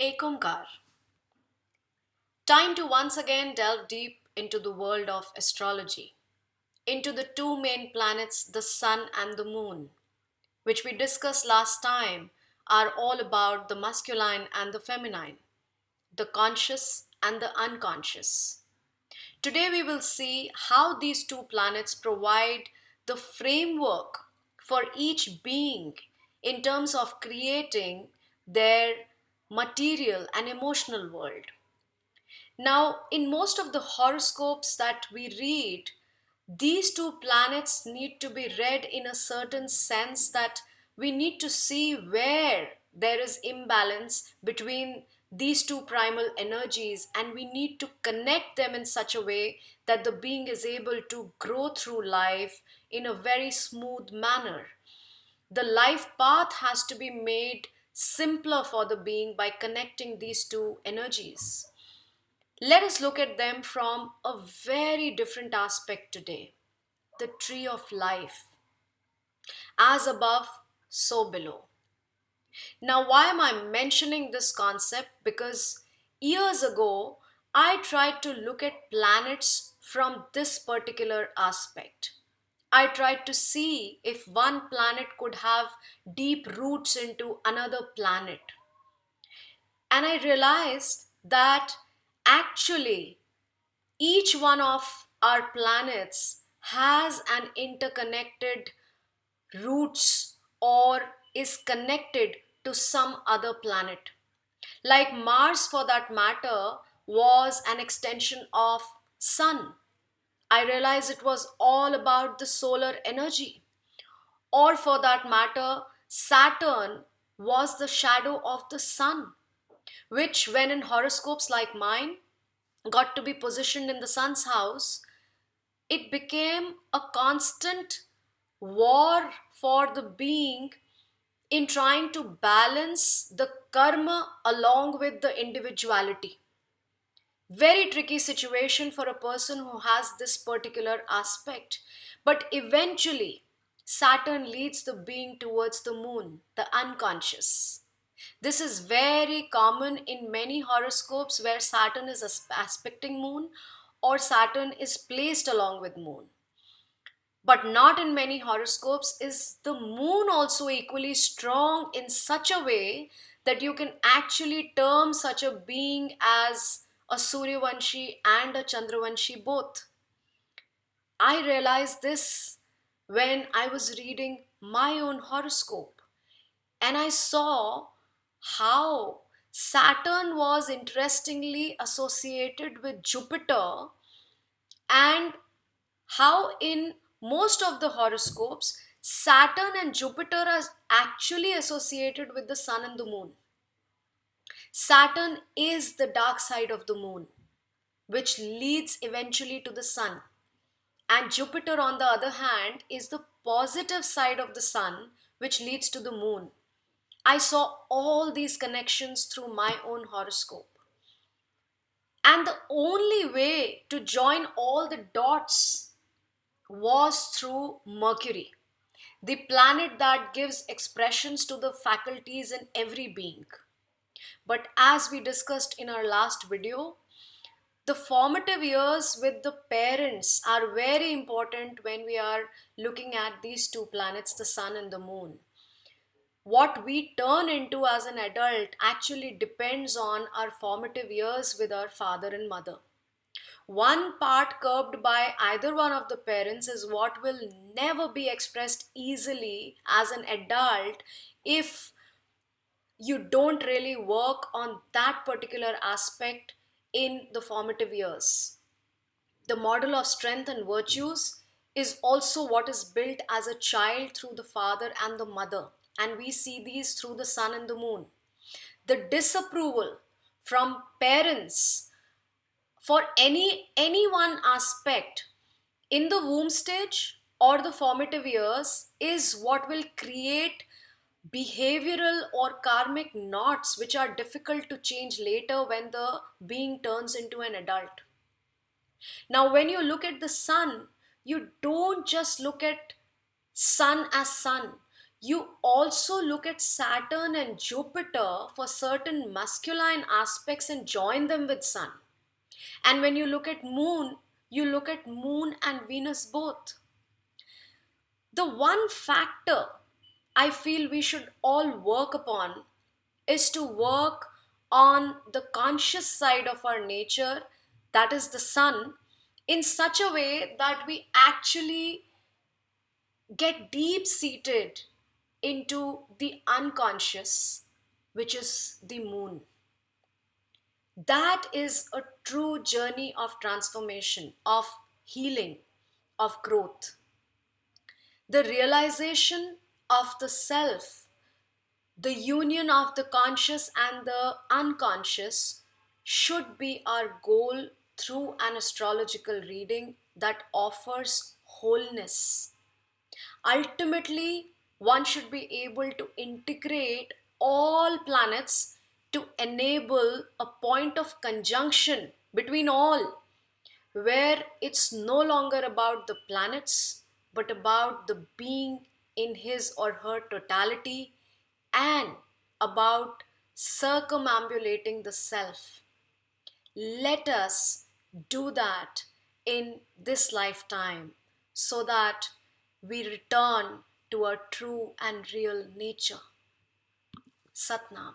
Ekomkar. Time to once again delve deep into the world of astrology, into the two main planets, the sun and the moon, which we discussed last time, are all about the masculine and the feminine, the conscious and the unconscious. Today we will see how these two planets provide the framework for each being in terms of creating their material and emotional world. Now, in most of the horoscopes that we read, these two planets need to be read in a certain sense that we need to see where there is imbalance between these two primal energies, and we need to connect them in such a way that the being is able to grow through life in a very smooth manner. The life path has to be made simpler for the being by connecting these two energies. Let us look at them from a very different aspect today, the tree of life. As above, so below. Now, why am I mentioning this concept? Because years ago, I tried to look at planets from this particular aspect. I tried to see if one planet could have deep roots into another planet. And I realized that actually each one of our planets has an interconnected roots or is connected to some other planet. Like Mars, for that matter, was an extension of Sun. I realized it was all about the solar energy. Or for that matter, Saturn was the shadow of the Sun, which, when in horoscopes like mine, got to be positioned in the sun's house, it became a constant war for the being in trying to balance the karma along with the individuality. Very tricky situation for a person who has this particular aspect. But eventually, Saturn leads the being towards the moon, the unconscious. This is very common in many horoscopes where Saturn is aspecting moon or Saturn is placed along with moon. But not in many horoscopes is the moon also equally strong in such a way that you can actually term such a being as a Suryavanshi and a Chandravanshi both. I realized this when I was reading my own horoscope, and I saw how Saturn was interestingly associated with Jupiter, and how in most of the horoscopes Saturn and Jupiter are actually associated with the sun and the moon. Saturn is the dark side of the moon, which leads eventually to the sun, and Jupiter, on the other hand, is the positive side of the sun, which leads to the moon. I saw all these connections through my own horoscope. And the only way to join all the dots was through Mercury, the planet that gives expressions to the faculties in every being. But as we discussed in our last video, the formative years with the parents are very important when we are looking at these two planets, the sun and the moon. What we turn into as an adult actually depends on our formative years with our father and mother. One part curbed by either one of the parents is what will never be expressed easily as an adult if you don't really work on that particular aspect in the formative years. The model of strength and virtues is also what is built as a child through the father and the mother, and we see these through the sun and the moon. The disapproval from parents for any one aspect in the womb stage or the formative years is what will create behavioral or karmic knots which are difficult to change later when the being turns into an adult. Now, when you look at the sun, you don't just look at sun as sun. You also look at Saturn and Jupiter for certain masculine aspects and join them with Sun. And when you look at Moon, you look at Moon and Venus both. The one factor I feel we should all work upon is to work on the conscious side of our nature, that is the Sun, in such a way that we actually get deep seated into the unconscious, which is the Moon. That is a true journey of transformation, of healing, of growth. The realization of the self, the union of the conscious and the unconscious, should be our goal through an astrological reading that offers wholeness. Ultimately, one should be able to integrate all planets to enable a point of conjunction between all, where it's no longer about the planets, but about the being in his or her totality and about circumambulating the self. Let us do that in this lifetime so that we return to our true and real nature. Satnam.